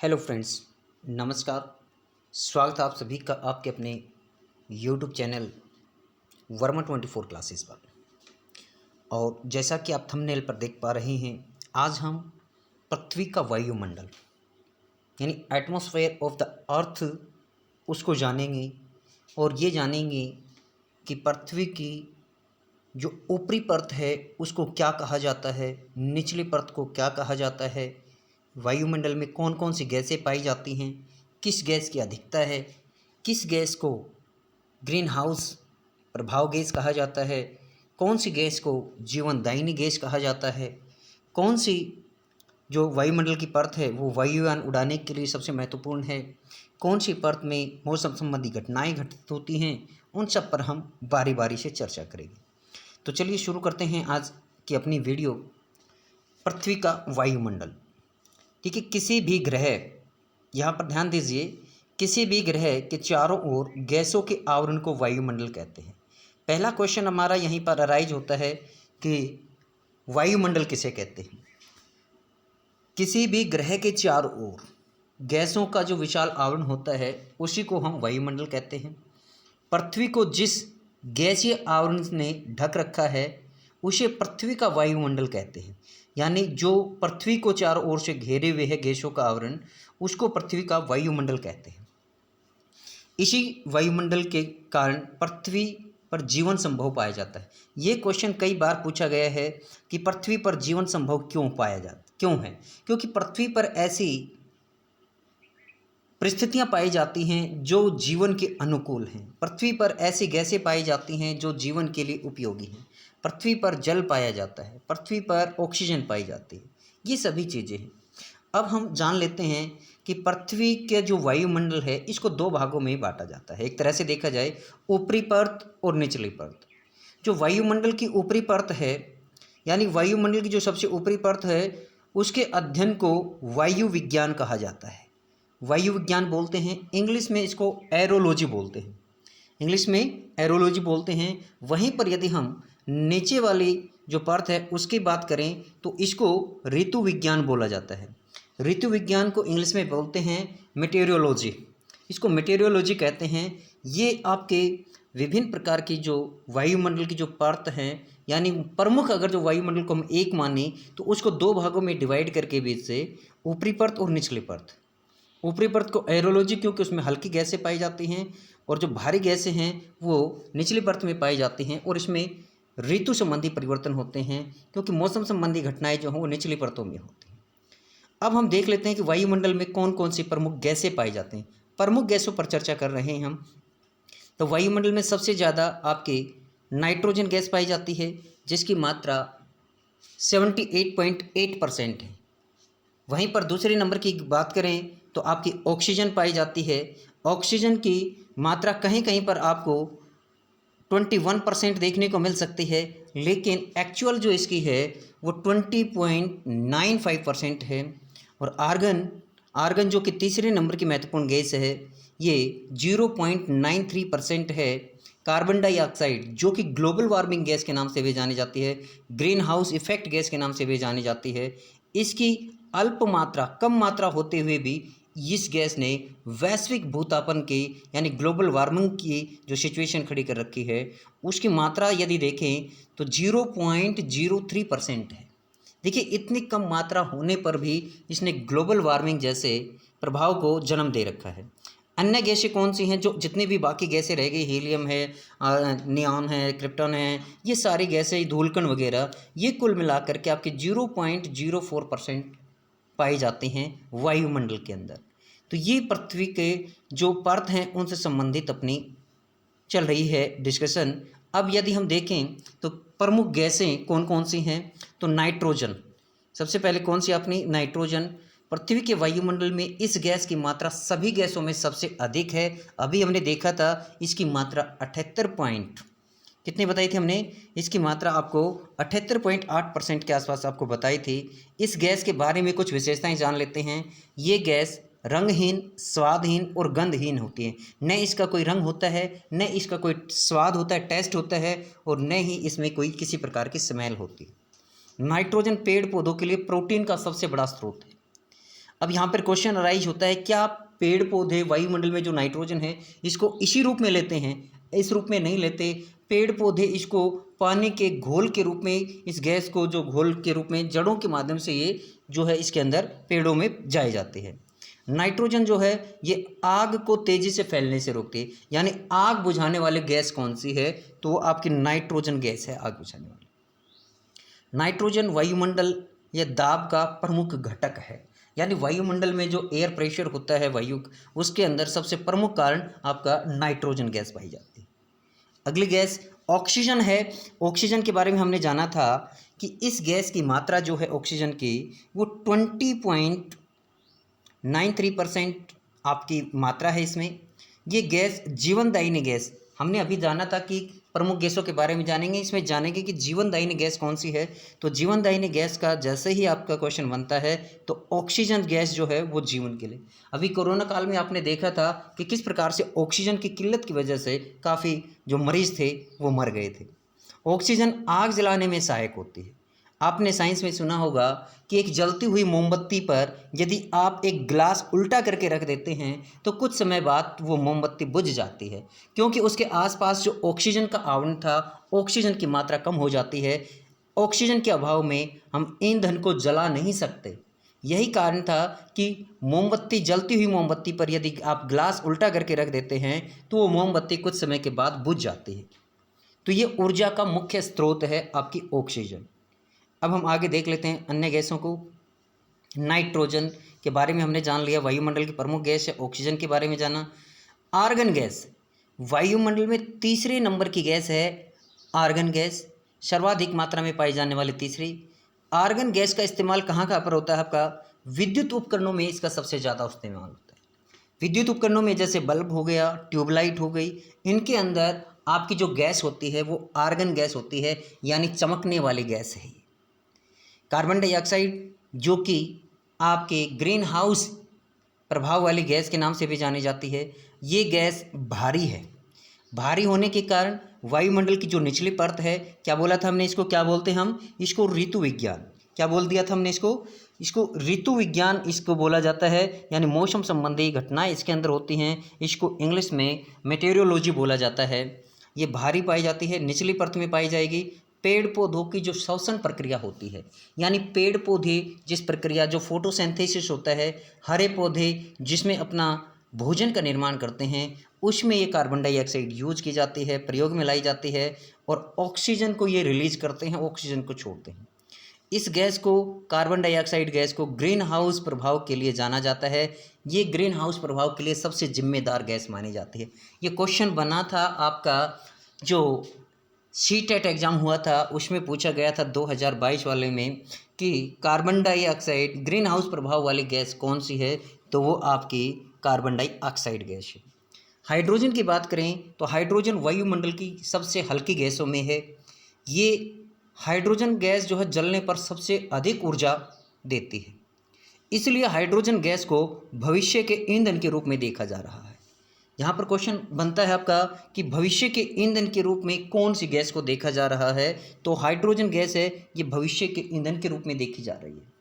Hello friends, नमस्कार। स्वागत है आप सभी का आपके अपने यूट्यूब चैनल वर्मा 24 क्लासेस पर। और जैसा कि आप थंबनेल पर देख पा रहे हैं, आज हम पृथ्वी का वायुमंडल यानी एटमॉस्फेयर ऑफ द अर्थ उसको जानेंगे और ये जानेंगे कि पृथ्वी की जो ऊपरी परत है उसको क्या कहा जाता है, निचली परत को क्या कहा जाता है, वायुमंडल में कौन कौन सी गैसें पाई जाती हैं, किस गैस की अधिकता है, किस गैस को ग्रीन हाउस प्रभाव गैस कहा जाता है, कौन सी गैस को जीवनदायिनी गैस कहा जाता है, कौन सी जो वायुमंडल की परत है वो वायुयान उड़ाने के लिए सबसे महत्वपूर्ण है, कौन सी परत में मौसम संबंधी घटनाएं घटित होती हैं, उन सब पर हम बारी बारी से चर्चा करेंगे। तो चलिए शुरू करते हैं आज की अपनी वीडियो। पृथ्वी का वायुमंडल। ठीक है, किसी भी ग्रह, यहाँ पर ध्यान दीजिए, किसी भी ग्रह के चारों ओर गैसों के आवरण को वायुमंडल कहते हैं। पहला क्वेश्चन हमारा यहीं पर अराइज होता है कि वायुमंडल किसे कहते हैं। किसी भी ग्रह के चारों ओर गैसों का जो विशाल आवरण होता है उसी को हम वायुमंडल कहते हैं। पृथ्वी को जिस गैसीय आवरण ने ढक रखा है उसे पृथ्वी का वायुमंडल कहते हैं। यानी जो पृथ्वी को चारों ओर से घेरे हुए है गैसों का आवरण, उसको पृथ्वी का वायुमंडल कहते हैं। इसी वायुमंडल के कारण पृथ्वी पर जीवन संभव पाया जाता है। ये क्वेश्चन कई बार पूछा गया है कि पृथ्वी पर जीवन संभव क्यों है। क्योंकि पृथ्वी पर ऐसी परिस्थितियां पाई जाती हैं जो जीवन के अनुकूल हैं। पृथ्वी पर ऐसी गैसें पाई जाती हैं जो जीवन के लिए उपयोगी हैं। पृथ्वी पर जल पाया जाता है, पृथ्वी पर ऑक्सीजन पाई जाती है, ये सभी चीज़ें हैं। अब हम जान लेते हैं कि पृथ्वी के जो वायुमंडल है इसको दो भागों में बांटा जाता है। एक तरह से देखा जाए ऊपरी परत और निचली परत। जो वायुमंडल की ऊपरी परत है यानी वायुमंडल की जो सबसे ऊपरी परत है उसके अध्ययन को वायु विज्ञान कहा जाता है। वायु विज्ञान बोलते हैं, इंग्लिश में इसको एरोलॉजी बोलते हैं। इंग्लिश में एरोलॉजी बोलते हैं। वहीं पर यदि हम नीचे वाली जो परत है उसकी बात करें तो इसको ऋतु विज्ञान बोला जाता है। ऋतु विज्ञान को इंग्लिश में बोलते हैं मेटेरियोलॉजी, इसको मेटेरियोलॉजी कहते हैं। ये आपके विभिन्न प्रकार की जो वायुमंडल की जो परत हैं यानी प्रमुख, अगर जो वायुमंडल को हम एक माने तो उसको दो भागों में डिवाइड करके बीच से ऊपरी परत और निचली परत। ऊपरी परत को एरोलॉजी क्योंकि उसमें हल्की गैसें पाई जाती हैं और जो भारी गैसें हैं वो निचली परत में पाई जाती हैं और इसमें ऋतु संबंधी परिवर्तन होते हैं क्योंकि मौसम संबंधी घटनाएं जो हों वो निचली परतों में होती हैं। अब हम देख लेते हैं कि वायुमंडल में कौन कौन सी प्रमुख गैसें पाई जाती हैं। प्रमुख गैसों पर चर्चा कर रहे हैं हम। तो वायुमंडल में सबसे ज़्यादा आपकी नाइट्रोजन गैस पाई जाती है जिसकी मात्रा 78.8% है। वहीं पर दूसरे नंबर की बात करें तो आपकी ऑक्सीजन पाई जाती है। ऑक्सीजन की मात्रा कहीं कहीं पर आपको 21% देखने को मिल सकती है, लेकिन एक्चुअल जो इसकी है वो 20.95% है। और आर्गन जो कि तीसरे नंबर की महत्वपूर्ण गैस है ये 0.93% है। कार्बन डाइऑक्साइड जो कि ग्लोबल वार्मिंग गैस के नाम से भी जानी जाती है, ग्रीन हाउस इफेक्ट गैस के नाम से भी जानी जाती है, इसकी अल्प मात्रा, कम मात्रा होते हुए भी इस गैस ने वैश्विक भूतापन की यानी ग्लोबल वार्मिंग की जो सिचुएशन खड़ी कर रखी है उसकी मात्रा यदि देखें तो 0.03% है। देखिए, इतनी कम मात्रा होने पर भी इसने ग्लोबल वार्मिंग जैसे प्रभाव को जन्म दे रखा है। अन्य गैसें कौन सी हैं? जो जितनी भी बाकी गैसें रह गई, हीलियम है, नियॉन है, क्रिप्टॉन है, ये सारी गैसें, धूलकण वगैरह, ये कुल मिलाकर के आपके 0.04% पाई जाती हैं वायुमंडल के अंदर। तो ये पृथ्वी के जो परत हैं उनसे संबंधित अपनी चल रही है डिस्कशन। अब यदि हम देखें तो प्रमुख गैसें कौन कौन सी हैं तो नाइट्रोजन सबसे पहले। कौन सी अपनी? नाइट्रोजन। पृथ्वी के वायुमंडल में इस गैस की मात्रा सभी गैसों में सबसे अधिक है। अभी हमने देखा था इसकी मात्रा 78 पॉइंट कितनी बताई थी हमने? इसकी मात्रा आपको 78.8% के आसपास आपको बताई थी। इस गैस के बारे में कुछ विशेषताएं जान लेते हैं। ये गैस रंगहीन, स्वादहीन और गंधहीन होती है। न इसका कोई रंग होता है, न इसका कोई स्वाद होता है, टेस्ट होता है, और न ही इसमें कोई किसी प्रकार की स्मेल होती है। नाइट्रोजन पेड़ पौधों के लिए प्रोटीन का सबसे बड़ा स्रोत है। अब यहाँ पर क्वेश्चन अराइज होता है, क्या पेड़ पौधे वायुमंडल में जो नाइट्रोजन है इसको इसी रूप में लेते हैं? इस रूप में नहीं लेते। पेड़ पौधे इसको पानी के घोल के रूप में, इस गैस को जो घोल के रूप में जड़ों के माध्यम से ये जो है इसके अंदर पेड़ों में जाए जाते हैं। नाइट्रोजन जो है ये आग को तेजी से फैलने से रोकती है, यानी आग बुझाने वाली गैस कौन सी है? तो वो आपकी नाइट्रोजन गैस है, आग बुझाने वाली। नाइट्रोजन वायुमंडल या दाब का प्रमुख घटक है, यानी वायुमंडल में जो एयर प्रेशर होता है वायु, उसके अंदर सबसे प्रमुख कारण आपका नाइट्रोजन गैस पाई जाती है। अगली गैस ऑक्सीजन है। ऑक्सीजन के बारे में हमने जाना था कि इस गैस की मात्रा जो है ऑक्सीजन की वो 20.93% आपकी मात्रा है इसमें। ये गैस जीवनदायिनी गैस, हमने अभी जाना था कि प्रमुख गैसों के बारे में जानेंगे, इसमें जानेंगे कि जीवनदायिनी गैस कौन सी है। तो जीवनदायिनी गैस का जैसे ही आपका क्वेश्चन बनता है तो ऑक्सीजन गैस जो है वो जीवन के लिए। अभी कोरोना काल में आपने देखा था कि किस प्रकार से ऑक्सीजन की किल्लत की वजह से काफ़ी जो मरीज थे वो मर गए थे। ऑक्सीजन आग जलाने में सहायक होती है। आपने साइंस में सुना होगा कि एक जलती हुई मोमबत्ती पर यदि आप एक गिलास उल्टा करके रख देते हैं तो कुछ समय बाद वो मोमबत्ती बुझ जाती है, क्योंकि उसके आसपास जो ऑक्सीजन का आवरण था, ऑक्सीजन की मात्रा कम हो जाती है। ऑक्सीजन के अभाव में हम ईंधन को जला नहीं सकते। यही कारण था कि मोमबत्ती, जलती हुई मोमबत्ती पर यदि आप गिलास उल्टा करके रख देते हैं तो वो मोमबत्ती कुछ समय के बाद बुझ जाती है। तो ये ऊर्जा का मुख्य स्रोत है आपकी ऑक्सीजन। अब हम आगे देख लेते हैं अन्य गैसों को। नाइट्रोजन के बारे में हमने जान लिया, वायुमंडल की प्रमुख गैस है। ऑक्सीजन के बारे में जाना। आर्गन गैस वायुमंडल में तीसरे नंबर की गैस है। आर्गन गैस सर्वाधिक मात्रा में पाई जाने वाली तीसरी। आर्गन गैस का इस्तेमाल कहाँ कहाँ पर होता है? आपका विद्युत उपकरणों में इसका सबसे ज़्यादा इस्तेमाल होता है। विद्युत उपकरणों में जैसे बल्ब हो गया, ट्यूबलाइट हो गई, इनके अंदर आपकी जो गैस होती है वो आर्गन गैस होती है, यानी चमकने वाली गैस है। कार्बन डाइऑक्साइड जो कि आपके ग्रीन हाउस प्रभाव वाली गैस के नाम से भी जानी जाती है, ये गैस भारी है। भारी होने के कारण वायुमंडल की जो निचली परत है, क्या बोला था हमने इसको, क्या बोलते हैं हम इसको? ऋतु विज्ञान। क्या बोल दिया था हमने इसको ऋतु विज्ञान इसको बोला जाता है, यानी मौसम संबंधी घटनाएं इसके अंदर होती हैं। इसको इंग्लिश में मेटेरियोलॉजी बोला जाता है। ये भारी पाई जाती है, निचली परत में पाई जाएगी। पेड़ पौधों की जो श्वसन प्रक्रिया होती है, यानी पेड़ पौधे जिस प्रक्रिया, जो फोटोसिंथेसिस होता है, हरे पौधे जिसमें अपना भोजन का निर्माण करते हैं, उसमें ये कार्बन डाइऑक्साइड यूज की जाती है, प्रयोग में लाई जाती है, और ऑक्सीजन को ये रिलीज करते हैं, ऑक्सीजन को छोड़ते हैं। इस गैस को, कार्बन डाइऑक्साइड गैस को ग्रीन हाउस प्रभाव के लिए जाना जाता है। ये ग्रीन हाउस प्रभाव के लिए सबसे जिम्मेदार गैस मानी जाती है। ये क्वेश्चन बना था आपका, जो सीटेट एग्ज़ाम हुआ था उसमें पूछा गया था 2022 वाले में कि कार्बन डाइऑक्साइड ग्रीन हाउस प्रभाव वाली गैस कौन सी है? तो वो आपकी कार्बन डाइऑक्साइड गैस है। हाइड्रोजन की बात करें तो हाइड्रोजन वायुमंडल की सबसे हल्की गैसों में है। ये हाइड्रोजन गैस जो है जलने पर सबसे अधिक ऊर्जा देती है, इसलिए हाइड्रोजन गैस को भविष्य के ईंधन के रूप में देखा जा रहा है। यहाँ पर क्वेश्चन बनता है आपका कि भविष्य के ईंधन के रूप में कौन सी गैस को देखा जा रहा है? तो हाइड्रोजन गैस है, ये भविष्य के ईंधन के रूप में देखी जा रही है।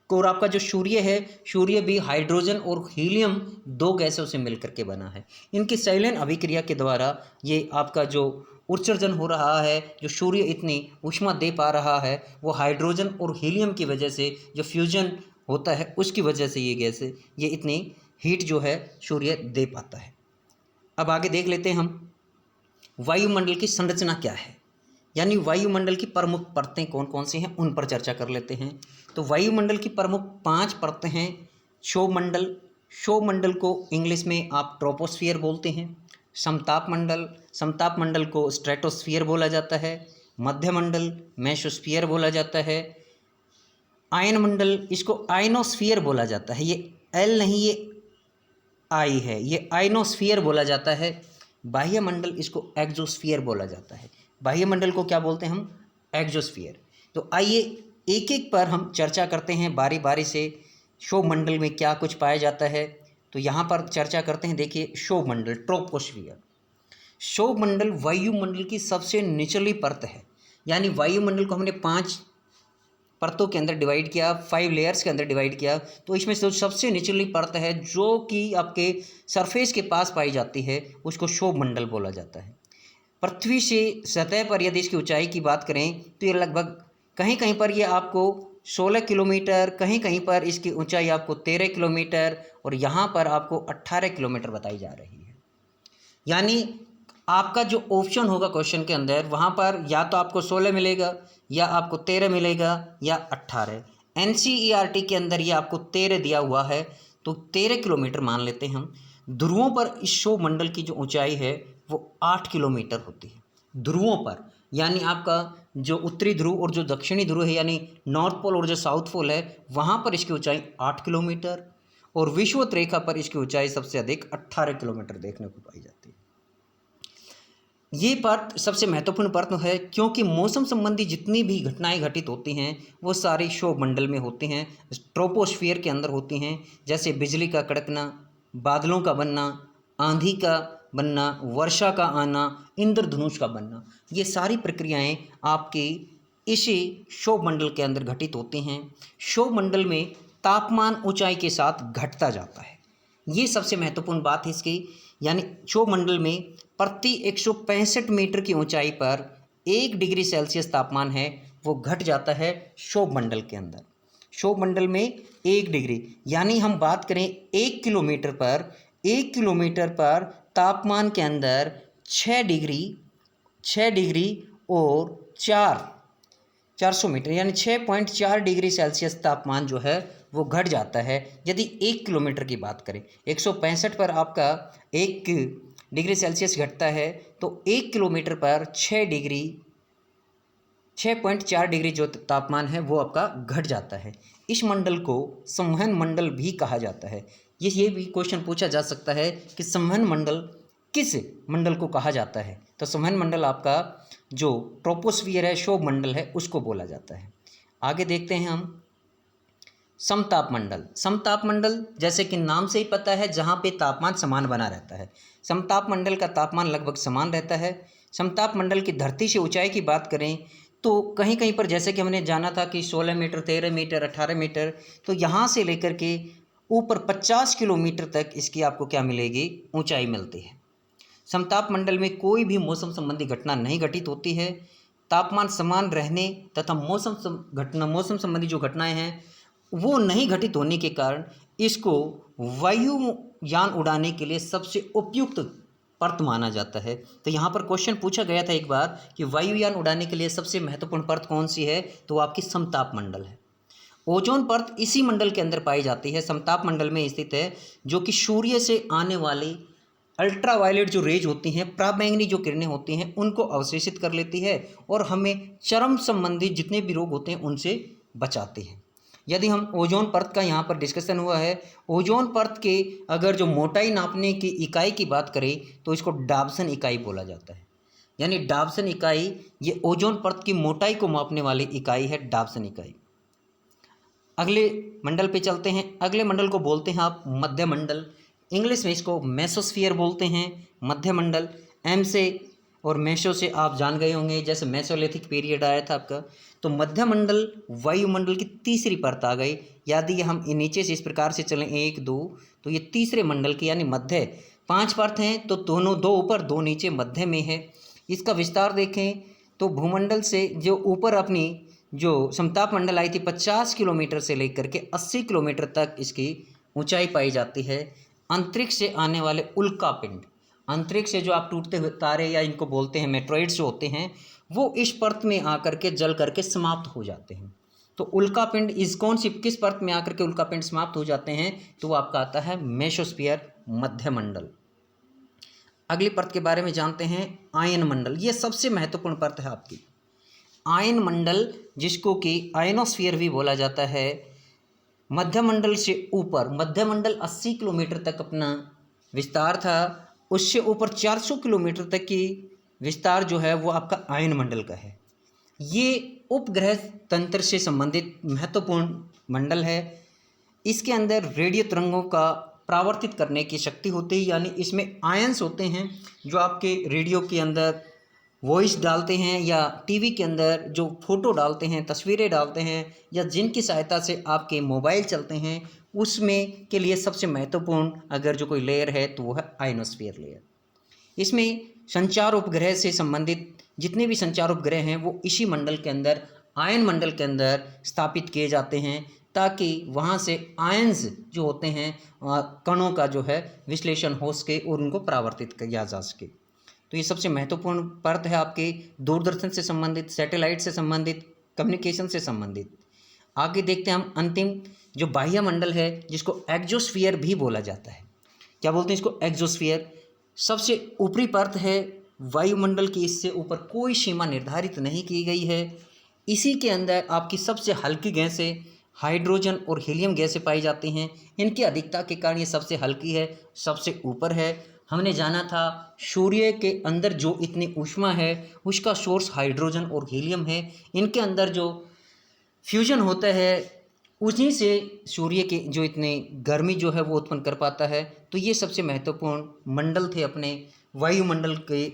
और आपका जो सूर्य है, सूर्य भी हाइड्रोजन और हीलियम दो गैसों से मिलकर के बना है। इनकी संलयन अभिक्रिया के द्वारा ये आपका जो उत्सर्जन हो रहा है, जो सूर्य इतनी ऊष्मा दे पा रहा है, वो हाइड्रोजन और हीलियम की वजह से जो फ्यूजन होता है उसकी वजह से ये गैस, ये इतनी हीट जो है सूर्य दे पाता है। अब आगे देख लेते हैं हम वायुमंडल की संरचना क्या है, यानी वायुमंडल की प्रमुख परतें कौन कौन सी हैं उन पर चर्चा कर लेते हैं। तो वायुमंडल की प्रमुख 5 परतें हैं। क्षोभमंडल, क्षोभमंडल को इंग्लिश में आप ट्रोपोस्फियर बोलते हैं। समतापमंडल, समतापमंडल को स्ट्रेटोस्फियर बोला जाता है। मध्यमंडल मेसोस्फियर बोला जाता है। आयनमंडल, इसको आयनोस्फियर बोला जाता है। ये एल नहीं, ये आई है, ये आयनोस्फियर बोला जाता है। बाह्यमंडल, इसको एक्सोस्फियर बोला जाता है। बाह्यमंडल को क्या बोलते हैं हम? एक्सोस्फियर। तो आइए एक एक पर हम चर्चा करते हैं बारी बारी से। क्षोभमंडल में क्या कुछ पाया जाता है, तो यहाँ पर चर्चा करते हैं। देखिए, क्षोभमंडल, ट्रोपोस्फियर। क्षोभमंडल वायुमंडल की सबसे निचली परत है, यानी वायुमंडल को हमने 5 परतों के अंदर डिवाइड किया, 5 लेयर्स के अंदर डिवाइड किया, तो इसमें से सबसे निचली परत है जो कि आपके सरफेस के पास पाई जाती है उसको क्षोभ मंडल बोला जाता है। पृथ्वी से सतह पर यदि इसकी ऊंचाई की बात करें तो ये लगभग कहीं कहीं पर ये आपको 16 किलोमीटर, कहीं कहीं पर इसकी ऊंचाई आपको 13 किलोमीटर और यहाँ पर आपको 18 किलोमीटर बताई जा रही है। यानी आपका जो ऑप्शन होगा क्वेश्चन के अंदर वहाँ पर या तो आपको 16 मिलेगा या आपको 13 मिलेगा या 18। NCERT के अंदर ये आपको 13 दिया हुआ है, तो 13 किलोमीटर मान लेते हैं हम। ध्रुवों पर इस क्षोभ मंडल की जो ऊंचाई है वो 8 किलोमीटर होती है ध्रुवों पर। यानी आपका जो उत्तरी ध्रुव और जो दक्षिणी ध्रुव है यानी नॉर्थ पोल और जो साउथ पोल है वहाँ पर इसकी ऊंचाई 8 किलोमीटर और विषुवत रेखा पर इसकी ऊंचाई सबसे अधिक 18 किलोमीटर देखने को पाई जाती है। ये परत सबसे महत्वपूर्ण परत है क्योंकि मौसम संबंधी जितनी भी घटनाएं घटित होती हैं वो सारी क्षोभ मंडल में होती हैं, ट्रोपोस्फियर के अंदर होती हैं। जैसे बिजली का कड़कना, बादलों का बनना, आंधी का बनना, वर्षा का आना, इंद्रधनुष का बनना, ये सारी प्रक्रियाएं आपकी इसी क्षोभ मंडल के अंदर घटित होती हैं। क्षोभ मंडल में तापमान ऊंचाई के साथ घटता जाता है, ये सबसे महत्वपूर्ण बात है इसकी। यानी क्षोभ मंडल में प्रति 165 मीटर की ऊंचाई पर 1 डिग्री सेल्सियस तापमान है वो घट जाता है क्षोभ मंडल के अंदर। क्षोभ मंडल में 1 डिग्री, यानी हम बात करें 1 किलोमीटर पर, 1 किलोमीटर पर तापमान के अंदर 6 डिग्री और 400 मीटर यानी 6.4 डिग्री सेल्सियस तापमान जो है वो घट जाता है यदि 1 किलोमीटर की बात करें। 165 पर आपका 1 डिग्री सेल्सियस घटता है तो 1 किलोमीटर पर 6.4 डिग्री जो तापमान है वो आपका घट जाता है। इस मंडल को संवहन मंडल भी कहा जाता है। ये भी क्वेश्चन पूछा जा सकता है कि संवहन मंडल किस मंडल को कहा जाता है, तो संवहन मंडल आपका जो ट्रोपोस्फियर है, क्षोभ मंडल है, उसको बोला जाता है। आगे देखते हैं हम समताप मंडल। समताप मंडल जैसे कि नाम से ही पता है जहाँ पे तापमान समान बना रहता है। समताप मंडल का तापमान लगभग समान रहता है। समताप मंडल की धरती से ऊंचाई की बात करें तो कहीं कहीं पर जैसे कि हमने जाना था कि 16 मीटर, 13 मीटर, 18 मीटर, तो यहाँ से लेकर के ऊपर 50 किलोमीटर तक इसकी आपको क्या मिलेगी, ऊंचाई मिलती है। समताप मंडल में कोई भी मौसम संबंधी घटना नहीं घटित होती है। तापमान समान रहने तथा मौसम संबंधी जो घटनाएं हैं वो नहीं घटित होने के कारण इसको वायुयान उड़ाने के लिए सबसे उपयुक्त परत माना जाता है। तो यहाँ पर क्वेश्चन पूछा गया था एक बार कि वायुयान उड़ाने के लिए सबसे महत्वपूर्ण परत कौन सी है, तो आपकी समताप मंडल है। ओजोन परत इसी मंडल के अंदर पाई जाती है, समताप मंडल में स्थित है, जो कि सूर्य से आने वाली अल्ट्रावायलेट जो रेज होती हैं, पराबैंगनी जो किरणें होती हैं, उनको अवशोषित कर लेती है और हमें चर्म संबंधी जितने भी रोग होते हैं उनसे बचाती है। यदि हम ओजोन परत का यहाँ पर डिस्कशन हुआ है, ओजोन परत के अगर जो मोटाई नापने की इकाई की बात करें तो इसको डाबसन इकाई बोला जाता है। यानी डाबसन इकाई ये ओजोन परत की मोटाई को मापने वाली इकाई है, डाबसन इकाई। अगले मंडल पे चलते हैं। अगले मंडल को बोलते हैं आप मध्य मंडल, इंग्लिश में इसको मेसोस्फीयर बोलते हैं। मध्य मंडल एम से और मेसो से आप जान गए होंगे, जैसे मेसोलिथिक पीरियड आया था आपका, तो मध्य मंडल वायुमंडल की तीसरी परत आ गई। यदि हम नीचे से इस प्रकार से चलें 1 2, तो ये तीसरे मंडल की यानी मध्य 5 परत हैं, तो दोनों 2 ऊपर 2 नीचे मध्य में है। इसका विस्तार देखें तो भूमंडल से जो ऊपर अपनी जो समताप मंडल आई थी 50 किलोमीटर से लेकर के 80 किलोमीटर तक इसकी ऊंचाई पाई जाती है। अंतरिक्ष से आने वाले उल्कापिंड, अंतरिक्ष से जो आप टूटते हुए तारे या इनको बोलते हैं मेट्रॉइड्स जो होते हैं, वो इस परत में आकर के जल करके समाप्त हो जाते हैं। तो उल्कापिंड किस परत में आकर के उल्कापिंड समाप्त हो जाते हैं, तो वो आपका आता है मेसोस्फीयर, मध्य मंडल। अगली परत के बारे में जानते हैं आयन मंडल। ये सबसे महत्वपूर्ण परत है आपकी आयन मंडल, जिसको कि आयनोस्फीयर भी बोला जाता है। मध्य मंडल से ऊपर, मध्य मंडल 80 किलोमीटर तक अपना विस्तार था, उससे ऊपर 400 किलोमीटर तक की विस्तार जो है वो आपका आयन मंडल का है। ये उपग्रह तंत्र से संबंधित महत्वपूर्ण मंडल है। इसके अंदर रेडियो तरंगों का परावर्तित करने की शक्ति होती है, यानी इसमें आयंस होते हैं जो आपके रेडियो के अंदर वॉइस डालते हैं या टीवी के अंदर जो फ़ोटो डालते हैं, तस्वीरें डालते हैं या जिनकी सहायता से आपके मोबाइल चलते हैं, उसमें के लिए सबसे महत्वपूर्ण अगर जो कोई लेयर है तो वो है आयनोस्फीयर लेयर। इसमें संचार उपग्रह से संबंधित जितने भी संचार उपग्रह हैं वो इसी मंडल के अंदर, आयन मंडल के अंदर स्थापित किए जाते हैं, ताकि वहाँ से आयन्स जो होते हैं कणों का जो है विश्लेषण हो सके और उनको परावर्तित किया जा सके। तो ये सबसे महत्वपूर्ण परत है आपके दूरदर्शन से संबंधित, सैटेलाइट से संबंधित, कम्युनिकेशन से संबंधित। आगे देखते हैं हम अंतिम जो बाह्य मंडल है, जिसको एक्सोस्फीयर भी बोला जाता है। क्या बोलते हैं इसको? एक्सोस्फीयर। सबसे ऊपरी परत है वायुमंडल की, इससे ऊपर कोई सीमा निर्धारित नहीं की गई है। इसी के अंदर आपकी सबसे हल्की गैसें हाइड्रोजन और हीलियम गैसें पाई जाती हैं। इनकी अधिकता के कारण ये सबसे हल्की है, सबसे ऊपर है। हमने जाना था सूर्य के अंदर जो इतनी ऊष्मा है उसका सोर्स हाइड्रोजन और हीलियम है। इनके अंदर जो फ्यूजन होता है उसी से सूर्य के जो इतने गर्मी जो है वो उत्पन्न कर पाता है। तो ये सबसे महत्वपूर्ण मंडल थे अपने वायुमंडल के,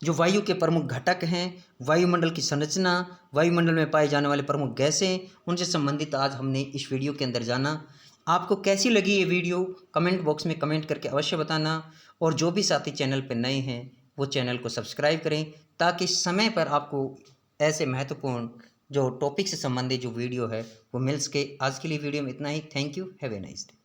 जो वायु के प्रमुख घटक हैं, वायुमंडल की संरचना, वायुमंडल में पाए जाने वाले प्रमुख गैसें, उनसे संबंधित आज हमने इस वीडियो के अंदर जाना। आपको कैसी लगी ये वीडियो कमेंट बॉक्स में कमेंट करके अवश्य बताना। और जो भी साथी चैनल पर नए हैं वो चैनल को सब्सक्राइब करें, ताकि समय पर आपको ऐसे महत्वपूर्ण जो टॉपिक से संबंधित जो वीडियो है वो मिल सके। आज के लिए वीडियो में इतना ही। Thank you. Have a nice day.